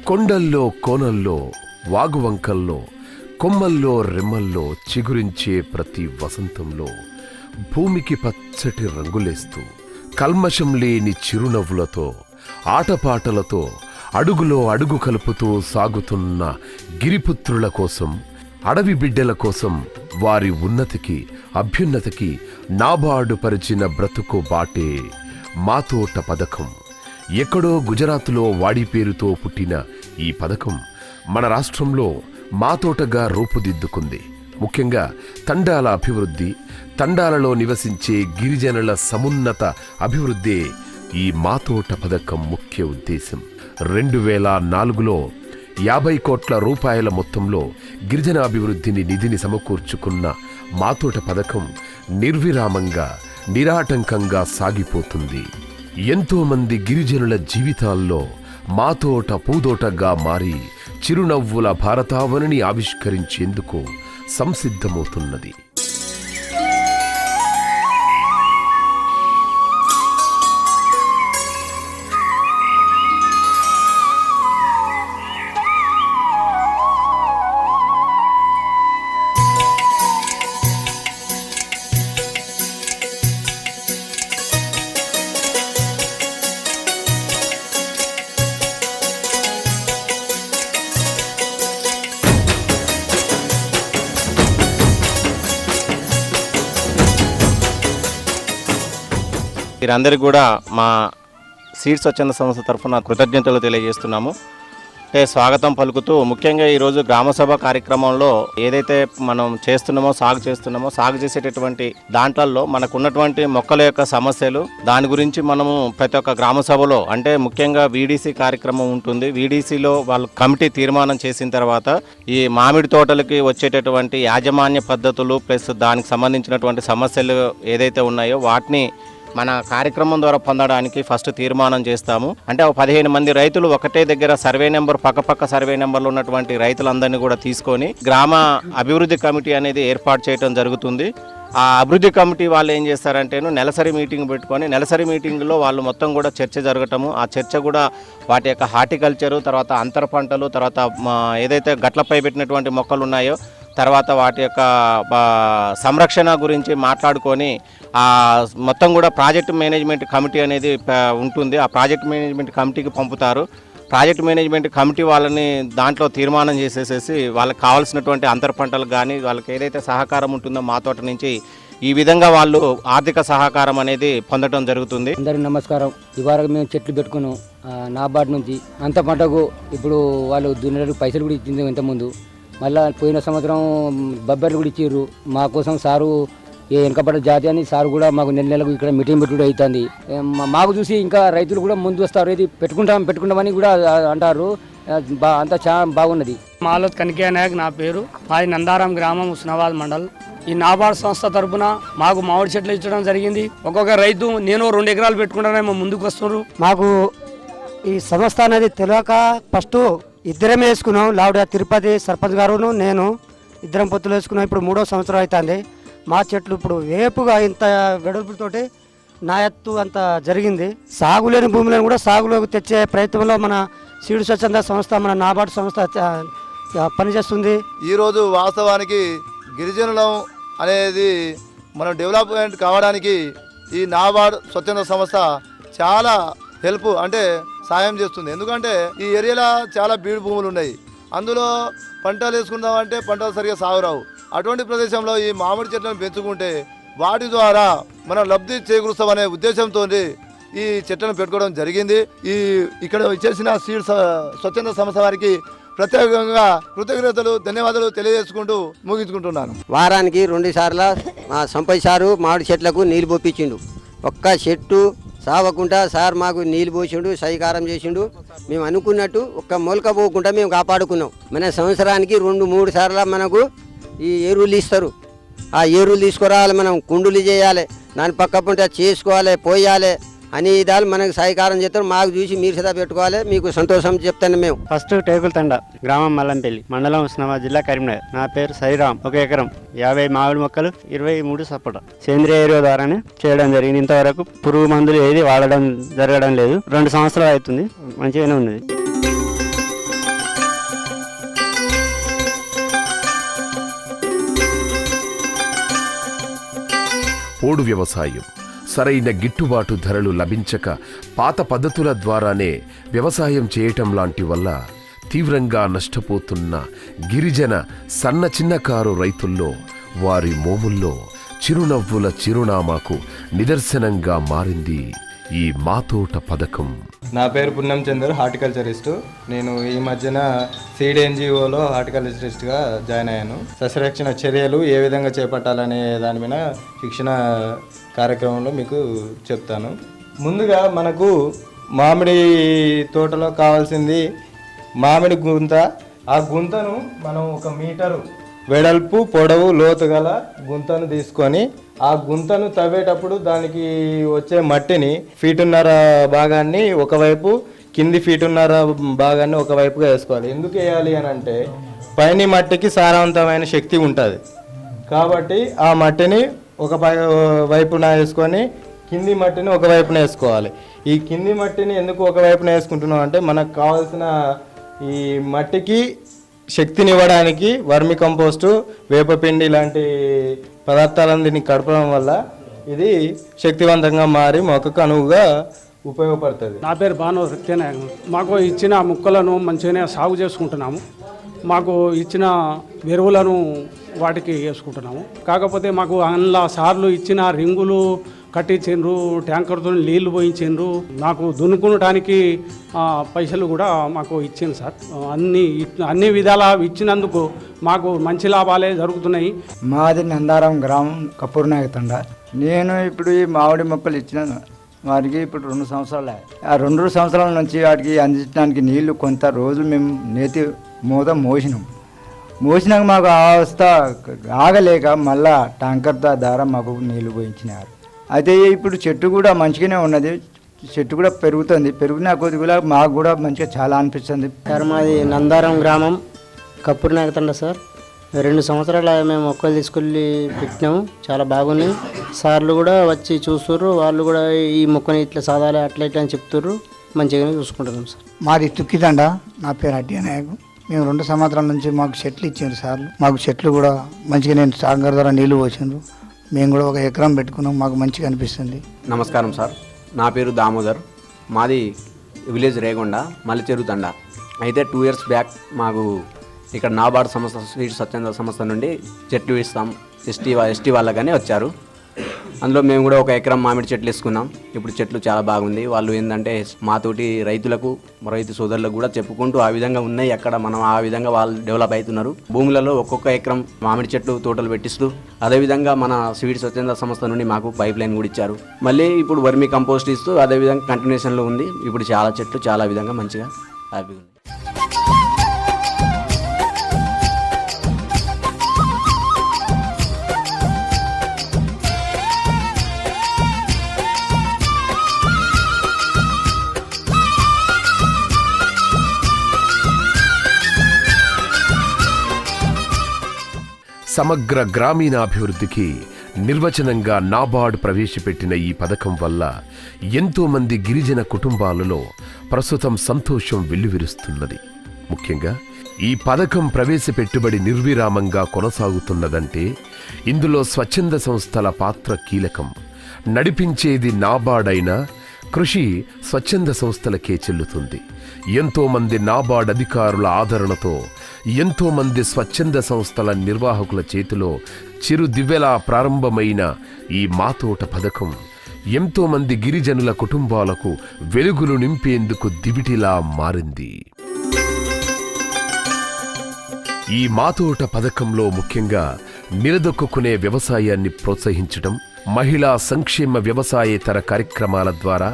కొండల్లో కోనల్లో వాగువంకల్లో కొమ్మల్లో రెమ్మల్లో చిగురించే ప్రతి వసంతంలో భూమికి పచ్చటి రంగులేస్తూ కల్మషం లేని చిరునవ్వులతో ఆటపాటలతో అడుగులో అడుగు కలుపుతూ సాగుతున్న గిరిపుత్రుల కోసం, అడవి బిడ్డల కోసం, వారి ఉన్నతికి అభ్యున్నతికి నాబార్డు పరిచిన బ్రతుకు బాటే మాతోట పథకం. ఎక్కడో గుజరాత్లో వాడి పేరుతో పుట్టిన ఈ పథకం మన రాష్ట్రంలో మాతోటగా రూపుదిద్దుకుంది. ముఖ్యంగా తండాల అభివృద్ధి, తండాలలో నివసించే గిరిజనుల సమున్నత అభివృద్ధే ఈ మాతోట పథకం ముఖ్య ఉద్దేశం. 2004లో 50 కోట్ల రూపాయల మొత్తంలో గిరిజన అభివృద్ధిని నిధిని సమకూర్చుకున్న మాతోట పథకం నిర్విరామంగా నిరాటంకంగా సాగిపోతుంది. ఎంతో మంది గిరిజనుల జీవితాల్లో మాతోట పూదోటగా మారి చిరునవ్వుల భారతావనిని ఆవిష్కరించేందుకు సంసిద్ధమవుతున్నది. వీరందరికీ కూడా మా సీడ్ స్వచ్ఛంద సంస్థ తరఫున కృతజ్ఞతలు తెలియజేస్తున్నాము. స్వాగతం పలుకుతూ ముఖ్యంగా ఈరోజు గ్రామసభ కార్యక్రమంలో ఏదైతే మనం సాగు చేసేటటువంటి దాంట్లలో మనకు ఉన్నటువంటి మొక్కల యొక్క సమస్యలు, దాని గురించి మనము ప్రతి ఒక్క గ్రామసభలో అంటే ముఖ్యంగా వీడీసీ కార్యక్రమం ఉంటుంది. వీడీసీలో వాళ్ళు కమిటీ తీర్మానం చేసిన తర్వాత ఈ మామిడి తోటలకి వచ్చేటటువంటి యాజమాన్య పద్ధతులు ప్లస్ దానికి సంబంధించినటువంటి సమస్యలు ఏదైతే ఉన్నాయో వాటిని మన కార్యక్రమం ద్వారా పొందడానికి ఫస్ట్ తీర్మానం చేస్తాము. అంటే 15 మంది రైతులు ఒకటే దగ్గర సర్వే నెంబర్ పక్క సర్వే నెంబర్లు ఉన్నటువంటి రైతులందరినీ కూడా తీసుకొని గ్రామ అభివృద్ధి కమిటీ అనేది ఏర్పాటు చేయడం జరుగుతుంది. ఆ అభివృద్ధి కమిటీ వాళ్ళు ఏం చేస్తారంటేను నెలసరి మీటింగ్ పెట్టుకొని నెలసరి మీటింగ్లో వాళ్ళు మొత్తం కూడా చర్చ జరగటము. ఆ చర్చ కూడా వాటి యొక్క హార్టికల్చరు, తర్వాత అంతర పంటలు, తర్వాత ఏదైతే గట్లపై పెట్టినటువంటి మొక్కలు ఉన్నాయో తర్వాత వాటి యొక్క సంరక్షణ గురించి మాట్లాడుకొని మొత్తం కూడా ప్రాజెక్ట్ మేనేజ్మెంట్ కమిటీ అనేది ఉంటుంది. ఆ ప్రాజెక్ట్ మేనేజ్మెంట్ కమిటీకి పంపుతారు. ప్రాజెక్ట్ మేనేజ్మెంట్ కమిటీ వాళ్ళని దాంట్లో తీర్మానం చేసేసేసి వాళ్ళకి కావాల్సినటువంటి అంతర పంటలకు కానీ వాళ్ళకి ఏదైతే సహకారం ఉంటుందో మా తోట నుంచి ఈ విధంగా వాళ్ళు ఆర్థిక సహకారం అనేది పొందడం జరుగుతుంది. అందరికీ నమస్కారం. ఇవాళ మేము చెట్లు పెట్టుకున్నాం నాబార్డు నుంచి. అంత పంటకు ఇప్పుడు వాళ్ళు దున్నడానికి పైసలు కూడా ఇచ్చింది ఇంతకుముందు. మళ్ళీ పోయిన సంవత్సరం బొబ్బర్లు కూడా ఇచ్చిర్రు మా కోసం. సారు వెనకబడ్డ జాతి అని సారు కూడా మాకు నెలకు ఇక్కడ మీటింగ్ పెట్టుడు అవుతుంది. మాకు చూసి ఇంకా రైతులు కూడా ముందు వస్తారు, ఇది పెట్టుకుంటామని కూడా అంటారు. అంతా చాలా బాగున్నది. మాలోత్ కనికే నాయక్ నా పేరు. మాది నందారం గ్రామం, హుస్నాబాద్ మండల్. ఈ నాబార్డు సంస్థ తరఫున మాకు మామిడి చెట్లు ఇచ్చడం జరిగింది. ఒక్కొక్క రైతు నేను 2 ఎకరాలు పెట్టుకుంటానేమో ముందుకు వస్తున్నారు. మాకు ఈ సంస్థ అనేది తెలియక ఫస్ట్ ఇద్దరం వేసుకున్నాం. లావుడ తిరుపతి సర్పంచ్ గారును నేను ఇద్దరం పొత్తులు వేసుకున్నాం. ఇప్పుడు 3వ సంవత్సరం అవుతుంది. మా చెట్లు ఇప్పుడు వేపుగా ఇంత వెడల్పుతోటి నా ఎత్తు అంత జరిగింది. సాగులేని భూములను కూడా సాగులోకి తెచ్చే ప్రయత్నంలో మన సీడ్ స్వచ్ఛంద సంస్థ, మన నాబార్డు సంస్థ పనిచేస్తుంది. ఈరోజు వాస్తవానికి గిరిజనులం అనేది మనం డెవలప్మెంట్ కావడానికి ఈ నాబార్డు స్వచ్ఛంద సంస్థ చాలా హెల్ప్ అంటే సాయం చేస్తుంది. ఎందుకంటే ఈ ఏరియాలో చాలా బీడు భూములు ఉన్నాయి. అందులో పంటలు వేసుకుందామంటే పంటలు సరిగా సాగురావు. అటువంటి ప్రదేశంలో ఈ మామిడి చెట్లను పెంచుకుంటే వాటి ద్వారా మనం లబ్ధి చేకూరుస్తామనే ఉద్దేశంతో ఈ చెట్లను పెట్టుకోవడం జరిగింది. ఇక్కడ ఇచ్చేసిన సీడ్ స్వచ్ఛంద సంస్థ వారికి ప్రత్యేకంగా కృతజ్ఞతలు, ధన్యవాదాలు తెలియజేసుకుంటూ ముగించుకుంటున్నాను. వారానికి 2 సార్లు మా సంపై సారు మామిడి చెట్లకు నీళ్ళు పోపించిండు. ఒక్క చెట్టు సావకుండా సార్ మాకు నీళ్ళు పోసిండు, సహకారం చేసిండు. మేము అనుకున్నట్టు ఒక్క మొలక పోకుండా మేము కాపాడుకున్నాం. మన సంవత్సరానికి 2-3 సార్లు మనకు ఈ ఎరువులు ఇస్తారు. ఆ ఎరువులు తీసుకురావాలి, మనం కుండులు చేయాలి, దాని పక్క పంట చేసుకోవాలి, పోయాలి అన్ని విధాలు మనకు సహకారం చేస్తారు. మాకు చూసి మీరు సదా పెట్టుకోవాలి, మీకు సంతోషం చెప్తాను. మేము ఫస్ట్ టేకుల తండ, గ్రామం మల్లంపల్లి, మండలం హుస్నాబాద్, జిల్లా కరీంనగర్. నా పేరు సైరామ్. 1 ఎకరం 50 మామిడి మొక్కలు, 23 సపోట. సేంద్రియ ఎరువు ద్వారానే చేయడం జరిగింది. ఇంతవరకు పురుగు మందులు ఏది వాడడం జరగడం లేదు. 2 సంవత్సరాలు అవుతుంది, మంచిగానే ఉన్నది. పోడు వ్యవసాయం, సరైన గిట్టుబాటు ధరలు లభించక పాత పద్ధతుల ద్వారానే వ్యవసాయం చేయటం లాంటి వల్ల తీవ్రంగా నష్టపోతున్న గిరిజన సన్న చిన్నకారు రైతుల్లో వారి మోముల్లో చిరునవ్వుల చిరునామాకు నిదర్శనంగా మారింది ఈ మా తోట పథకం. నా పేరు పున్నం చందర్, హార్టికల్చరిస్టు. నేను ఈ మధ్యన సీడ్ ఎన్జిఓలో హార్టికల్చరిస్ట్గా జాయిన్ అయ్యాను. సస్యరక్షణ చర్యలు ఏ విధంగా చేపట్టాలనే దాని మీద శిక్షణ కార్యక్రమంలో మీకు చెప్తాను. ముందుగా మనకు మామిడి తోటలో కావాల్సింది మామిడి గుంత. ఆ గుంతను మనం 1 మీటరు వెడల్పు పొడవు లోతు గల గుంతను తీసుకొని ఆ గుంతను తవ్వేటప్పుడు దానికి వచ్చే మట్టిని ఫీటున్నర భాగాన్ని ఒకవైపు, కింది ఫీటున్నర భాగాన్ని ఒకవైపుగా వేసుకోవాలి. ఎందుకు వేయాలి అని అంటే పైన మట్టికి సారవంతమైన శక్తి ఉంటుంది కాబట్టి ఆ మట్టిని ఒక వైపున వేసుకొని కింది మట్టిని ఒకవైపున వేసుకోవాలి. ఈ కింది మట్టిని ఎందుకు ఒకవైపున వేసుకుంటున్నాం అంటే మనకు కావాల్సిన ఈ మట్టికి శక్తినివ్వడానికి వర్మి కంపోస్టు, వేపపిండి లాంటి పదార్థాలను దీన్ని కడపడం వల్ల ఇది శక్తివంతంగా మారి మొక్కకు అనువుగా ఉపయోగపడుతుంది. నా పేరు భాను సత్యనారాయణ. మాకు ఇచ్చిన మొక్కలను మంచిగానే సాగు చేసుకుంటున్నాము. మాకు ఇచ్చిన ఎరువులను వాటికి వేసుకుంటున్నాము. కాకపోతే మాకు అందులో సార్లు ఇచ్చిన రింగులు కట్టించిండ్రు, ట్యాంకర్తో నీళ్లు పోయించిండ్రు. నాకు దున్నుకోవడానికి పైసలు కూడా మాకు ఇచ్చింది సార్. అన్ని విధాలా ఇచ్చినందుకు మాకు మంచి లాభాలే జరుగుతున్నాయి. మాది నందారం గ్రామం, కపూర్ నాయక తండ. నేను ఇప్పుడు ఈ మామిడి మొక్కలు ఇచ్చినాను వారికి ఇప్పుడు 2 సంవత్సరాలు. ఆ 2 సంవత్సరాల నుంచి వాటికి అందించడానికి నీళ్లు కొంత రోజు మేము నేతి మూత మోసినాక మాకు ఆ అవస్థ ఆగలేక మళ్ళా ట్యాంకర్ ద్వారా మాకు నీళ్లు పోయించినారు. అయితే ఇప్పుడు చెట్టు కూడా మంచిగానే ఉన్నది, చెట్టు కూడా పెరిగిన కొద్దిగా మాకు కూడా మంచిగా చాలా అనిపిస్తుంది. సార్ మాది నందారం గ్రామం, కపూర్ నాయక తండ సార్. 2 సంవత్సరాలు మేము మొక్కలు తీసుకెళ్ళి పెట్టినాము, చాలా బాగున్నాయి. సార్లు కూడా వచ్చి చూస్తుర్రు, వాళ్ళు కూడా ఈ మొక్కని ఇట్లా సాధాలి అట్లా ఇట్లా అని చెప్తుర్రు, మంచిగానే చూసుకుంటున్నాం సార్. మాది తుక్కిదండ, నా పేరు అడ్డి నాయకు. మేము 2 సంవత్సరాల నుంచి మాకు చెట్లు ఇచ్చారు సార్లు. మాకు చెట్లు కూడా మంచిగా నేను ట్యాంకర్ ద్వారా నీళ్లు పోసిండ్రు. మేము కూడా 1 ఎకరం పెట్టుకున్నాం, మాకు మంచిగా అనిపిస్తుంది. నమస్కారం సార్, నా పేరు దామోదర్. మాది విలేజ్ రేగొండ, మల్లిచెరు తండ. అయితే 2 years బ్యాక్ మాకు ఇక్కడ నాబార్డ్ సంస్థ, సీడ్స్ స్వచ్ఛంద సంస్థ నుండి చెట్లు ఇస్తాం ఎస్టీ వాళ్ళగానే వచ్చారు. అందులో మేము కూడా 1 ఎకరం మామిడి చెట్లు వేసుకున్నాం. ఇప్పుడు చెట్లు చాలా బాగుంది. వాళ్ళు ఏంటంటే మాతోటి రైతులకు, రైతు సోదరులకు కూడా చెప్పుకుంటూ ఆ విధంగా ఉన్నాయి అక్కడ, మనం ఆ విధంగా వాళ్ళు డెవలప్ అవుతున్నారు. భూములలో 1 ఎకరం మామిడి చెట్లు తోటలు పెట్టిస్తూ అదేవిధంగా మన సీడ్స్ స్వచ్ఛంద సంస్థ నుండి మాకు పైప్ లైన్ కూడా ఇచ్చారు. మళ్ళీ ఇప్పుడు వర్మి కంపోస్ట్ ఇస్తూ అదేవిధంగా కంటిన్యూషన్లో ఉంది. ఇప్పుడు చాలా చెట్లు చాలా విధంగా మంచిగా హ్యాపీగా ఉంది. సమగ్ర గ్రామీణాభివృద్ధికి నిర్వచనంగా నాబార్డ్ ప్రవేశపెట్టిన ఈ పథకం వల్ల ఎంతో మంది గిరిజన కుటుంబాలలో ప్రస్తుతం సంతోషం వెల్లువిరుస్తున్నది. ముఖ్యంగా ఈ పథకం ప్రవేశపెట్టుబడి నిర్విరామంగా కొనసాగుతున్నదంటే ఇందులో స్వచ్ఛంద సంస్థల పాత్ర కీలకం. నడిపించేది నాబార్డ్ అయినా కృషి స్వచ్ఛంద సంస్థలకే చెల్లుతుంది. ఎంతో మంది నాబార్డ్ అధికారుల ఆదరణతో, ఎంతో మంది స్వచ్ఛంద సంస్థల నిర్వాహకుల చేతిలో చిరు దివ్యలా ప్రారంభమైన ఈ మా తోట పథకం ఎంతో మంది గిరిజనుల కుటుంబాలకు వెలుగులు నింపేందుకు దివిటిలా మారింది. ఈ మా తోట పథకంలో ముఖ్యంగా నిలదొక్కునే వ్యవసాయాన్ని ప్రోత్సహించడం, మహిళా సంక్షేమ వ్యవసాయేతర కార్యక్రమాల ద్వారా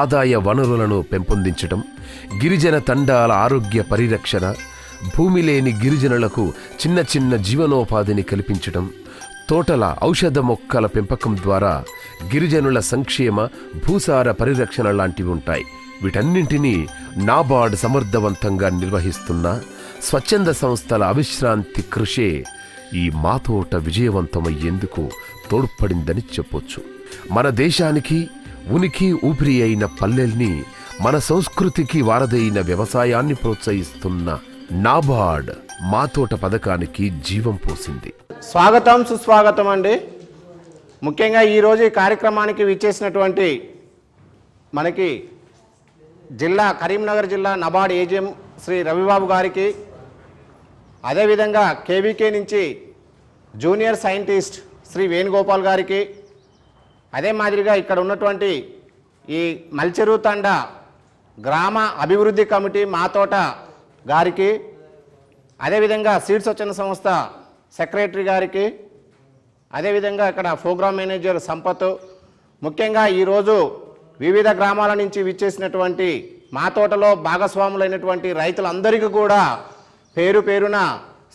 ఆదాయ వనరులను పెంపొందించడం, గిరిజన తండాల ఆరోగ్య పరిరక్షణ, భూమి లేని గిరిజనులకు చిన్న చిన్న జీవనోపాధిని కల్పించడం, తోటల ఔషధ మొక్కల పెంపకం ద్వారా గిరిజనుల సంక్షేమ, భూసార పరిరక్షణ లాంటివి ఉంటాయి. వీటన్నింటినీ నాబార్డ్ సమర్థవంతంగా నిర్వహిస్తున్న స్వచ్ఛంద సంస్థల అవిశ్రాంతి కృషే ఈ మా తోట విజయవంతమయ్యేందుకు తోడ్పడిందని చెప్పొచ్చు. మన దేశానికి ఉనికి ఊపిరి అయిన పల్లెల్ని, మన సంస్కృతికి వారధైన వ్యవసాయాన్ని ప్రోత్సహిస్తున్న నాబార్డ్ మా తోట పథకానికి జీవం పోసింది. స్వాగతం సుస్వాగతం అండి. ముఖ్యంగా ఈరోజు ఈ కార్యక్రమానికి విచ్చేసినటువంటి మనకి కరీంనగర్ జిల్లా నబార్డ్ ఏజీఎం శ్రీ రవిబాబు గారికి, అదేవిధంగా కేవీకే నుంచి జూనియర్ సైంటిస్ట్ శ్రీ వేణుగోపాల్ గారికి, అదే మాదిరిగా ఇక్కడ ఉన్నటువంటి ఈ మల్చెరు తండా గ్రామ అభివృద్ధి కమిటీ మాతోట గారికి, అదేవిధంగా సీడ్ స్వచ్ఛంద సంస్థ సెక్రటరీ గారికి, అదేవిధంగా ఇక్కడ ప్రోగ్రామ్ మేనేజర్ సంపత్, ముఖ్యంగా ఈరోజు వివిధ గ్రామాల నుంచి విచ్చేసినటువంటి మా తోటలో భాగస్వాములైనటువంటి రైతులందరికీ కూడా పేరు పేరున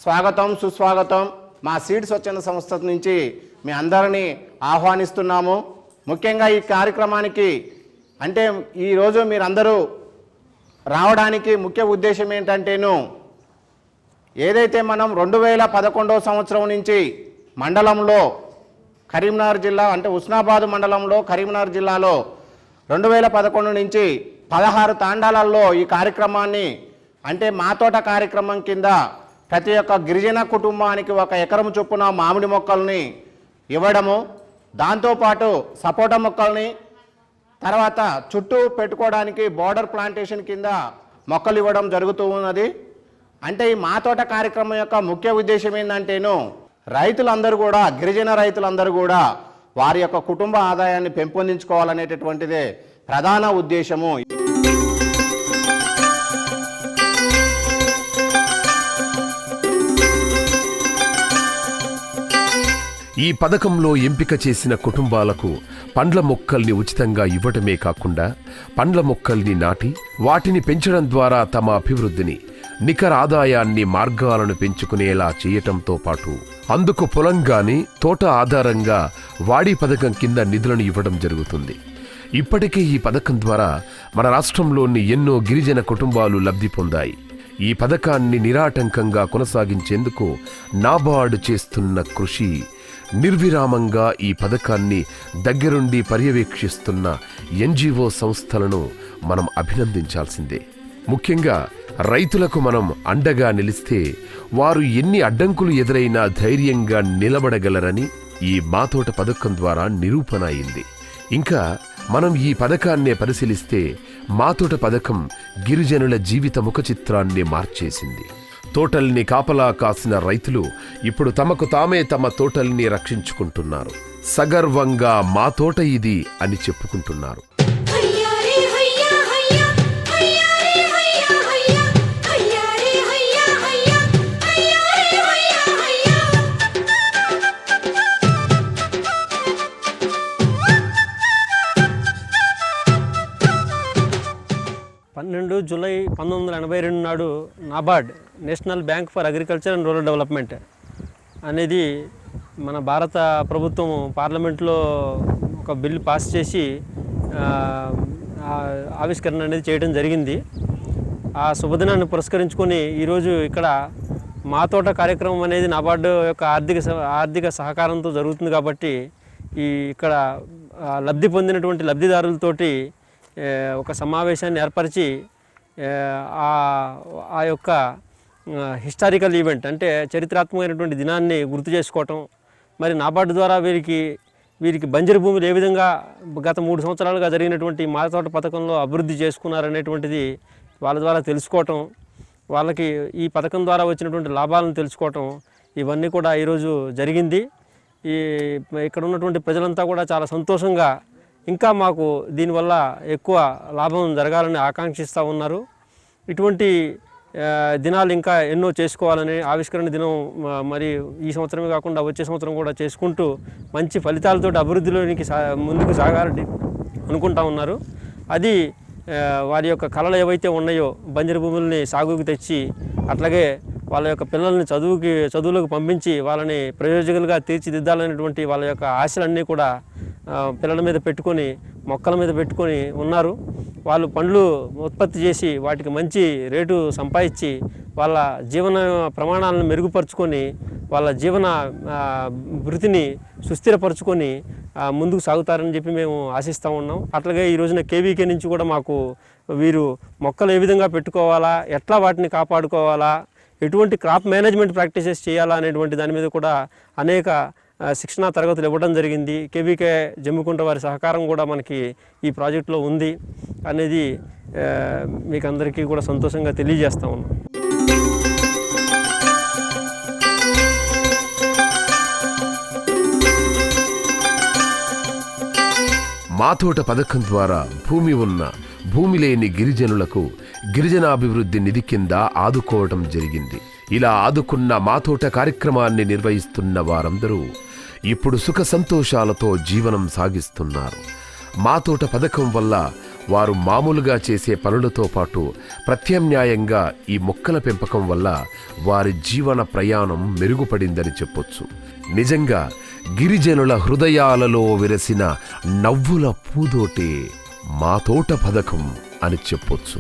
స్వాగతం సుస్వాగతం. మా సీడ్ స్వచ్ఛంద సంస్థ నుంచి మీ అందరినీ ఆహ్వానిస్తున్నాము. ముఖ్యంగా ఈ కార్యక్రమానికి అంటే ఈరోజు మీరందరూ రావడానికి ముఖ్య ఉద్దేశం ఏంటంటేను, ఏదైతే మనం 2011 సంవత్సరం నుంచి మండలంలో కరీంనగర్ జిల్లా అంటే హుస్నాబాద్ మండలంలో కరీంనగర్ జిల్లాలో 2011 నుంచి 16 తాండాలలో ఈ కార్యక్రమాన్ని అంటే మా తోట కార్యక్రమం కింద ప్రతి ఒక్క గిరిజన కుటుంబానికి 1 ఎకరం చొప్పున మామిడి మొక్కల్ని ఇవ్వడము, దాంతోపాటు సపోటా మొక్కల్ని, తర్వాత చుట్టూ పెట్టుకోవడానికి బోర్డర్ ప్లాంటేషన్ కింద మొక్కలు ఇవ్వడం జరుగుతూ ఉన్నది. అంటే ఈ మా తోట కార్యక్రమం యొక్క ముఖ్య ఉద్దేశం ఏంటంటేను, రైతులందరూ కూడా గిరిజన రైతులందరూ కూడా వారి యొక్క కుటుంబ ఆదాయాన్ని పెంపొందించుకోవాలనేటటువంటిదే ప్రధాన ఉద్దేశము. ఈ పథకంలో ఎంపిక చేసిన కుటుంబాలకు పండ్ల మొక్కల్ని ఉచితంగా ఇవ్వటమే కాకుండా పండ్ల మొక్కల్ని నాటి వాటిని పెంచడం ద్వారా తమ అభివృద్ధిని నికర ఆదాయాన్ని మార్గాలను పెంచుకునేలా చేయటంతో పాటు అందుకు పొలంగాని తోట ఆధారంగా వాడి పథకం కింద నిధులను ఇవ్వడం జరుగుతుంది. ఇప్పటికే ఈ పథకం ద్వారా మన రాష్ట్రంలోని ఎన్నో గిరిజన కుటుంబాలు లబ్ధి పొందాయి. ఈ పథకాన్ని నిరాటంకంగా కొనసాగించేందుకు నాబార్డు చేస్తున్న కృషి, నిర్విరామంగా ఈ పథకాన్ని దగ్గరుండి పర్యవేక్షిస్తున్న ఎన్జిఓ సంస్థలను మనం అభినందించాల్సిందే. ముఖ్యంగా రైతులకు మనం అండగా నిలిస్తే వారు ఎన్ని అడ్డంకులు ఎదురైనా ధైర్యంగా నిలబడగలరని ఈ మాతోట పథకం ద్వారా నిరూపణ అయింది. ఇంకా మనం ఈ పథకాన్నే పరిశీలిస్తే మాతోట పథకం గిరిజనుల జీవిత ముఖ చిత్రాన్ని మార్చేసింది. తోటల్ని కాపలా కాసిన రైతులు ఇప్పుడు తమకు తామే తమ తోటల్ని రక్షించుకుంటున్నారు. సగర్వంగా మా తోట ఇది అని చెప్పుకుంటున్నారు. జూలై 1982 నాడు NABARD national bank for agriculture and rural development అనేది మన భారత ప్రభుత్వం పార్లమెంట్లో ఒక బిల్లు పాస్ చేసి ఆవిష్కరణ అనేది చేయడం జరిగింది. ఆ శుభదినాన్ని పురస్కరించుకొని ఈరోజు ఇక్కడ మా తోట కార్యక్రమం అనేది నాబార్డు యొక్క ఆర్థిక సహకారంతో జరుగుతుంది. కాబట్టి ఇక్కడ లబ్ధి పొందినటువంటి లబ్ధిదారులతోటి ఒక సమావేశాన్ని ఏర్పరిచి ఆ యొక్క హిస్టారికల్ ఈవెంట్ అంటే చరిత్రాత్మకమైనటువంటి దినాన్ని గుర్తు చేసుకోవటం, మరి నాబార్డు ద్వారా వీరికి బంజరు భూములు ఏ విధంగా గత 3 సంవత్సరాలుగా జరిగినటువంటి మా తోట పథకంలో అభివృద్ధి చేసుకున్నారనేటువంటిది వాళ్ళ ద్వారా తెలుసుకోవటం, వాళ్ళకి ఈ పథకం ద్వారా వచ్చినటువంటి లాభాలను తెలుసుకోవటం, ఇవన్నీ కూడా ఈరోజు జరిగింది. ఇక్కడ ఉన్నటువంటి ప్రజలంతా కూడా చాలా సంతోషంగా ఇంకా మాకు దీనివల్ల ఎక్కువ లాభం జరగాలని ఆకాంక్షిస్తూ ఉన్నారు. ఇటువంటి దినాలు ఇంకా ఎన్నో చేసుకోవాలని ఆవిష్కరణ దినం మరి ఈ సంవత్సరమే కాకుండా వచ్చే సంవత్సరం కూడా చేసుకుంటూ మంచి ఫలితాలతో అభివృద్ధిలోనికి ముందుకు సాగాలని అనుకుంటా ఉన్నారు. అది వారి యొక్క కళలు ఏవైతే ఉన్నాయో బంజరు భూముల్ని సాగుకు తెచ్చి అట్లాగే వాళ్ళ యొక్క పిల్లల్ని చదువులకు పంపించి వాళ్ళని ప్రయోజకులుగా తీర్చిదిద్దాలనేటువంటి వాళ్ళ యొక్క ఆశలన్నీ కూడా పిల్లల మీద పెట్టుకొని మొక్కల మీద పెట్టుకొని ఉన్నారు. వాళ్ళు పండ్లు ఉత్పత్తి చేసి వాటికి మంచి రేటు సంపాదించి వాళ్ళ జీవన ప్రమాణాలను మెరుగుపరుచుకొని వాళ్ళ జీవన వృత్తిని సుస్థిరపరచుకొని ముందుకు సాగుతారని చెప్పి మేము ఆశిస్తూ ఉన్నాం. అట్లాగే ఈ రోజున కేవీకే నుంచి కూడా మాకు వీరు మొక్కలు ఏ విధంగా పెట్టుకోవాలా, ఎట్లా వాటిని కాపాడుకోవాలా, ఎటువంటి క్రాప్ మేనేజ్మెంట్ ప్రాక్టీసెస్ చేయాలా అనేటువంటి దాని మీద కూడా అనేక శిక్షణా తరగతులు ఇవ్వడం జరిగింది. కేవీకే జమ్మికుంట వారి సహకారం కూడా మనకి ఈ ప్రాజెక్టులో ఉంది అనేది మీకు అందరికీ కూడా సంతోషంగా తెలియజేస్తా ఉన్నాం. మా తోట పథకం ద్వారా భూమి ఉన్న భూమి లేని గిరిజనులకు గిరిజనాభివృద్ధి నిధి కింద ఆదుకోవడం జరిగింది. ఇలా ఆదుకున్న మా తోట కార్యక్రమాన్ని నిర్వహిస్తున్న వారందరూ ఇప్పుడు సుఖ సంతోషాలతో జీవనం సాగిస్తున్నారు. మా తోట పథకం వల్ల వారు మామూలుగా చేసే పనులతో పాటు ప్రత్యామ్నాయంగా ఈ మొక్కల పెంపకం వల్ల వారి జీవన ప్రయాణం మెరుగుపడిందని చెప్పొచ్చు. నిజంగా గిరిజనుల హృదయాలలో విరసిన నవ్వుల పూదోటే మా తోట పథకం అని చెప్పొచ్చు.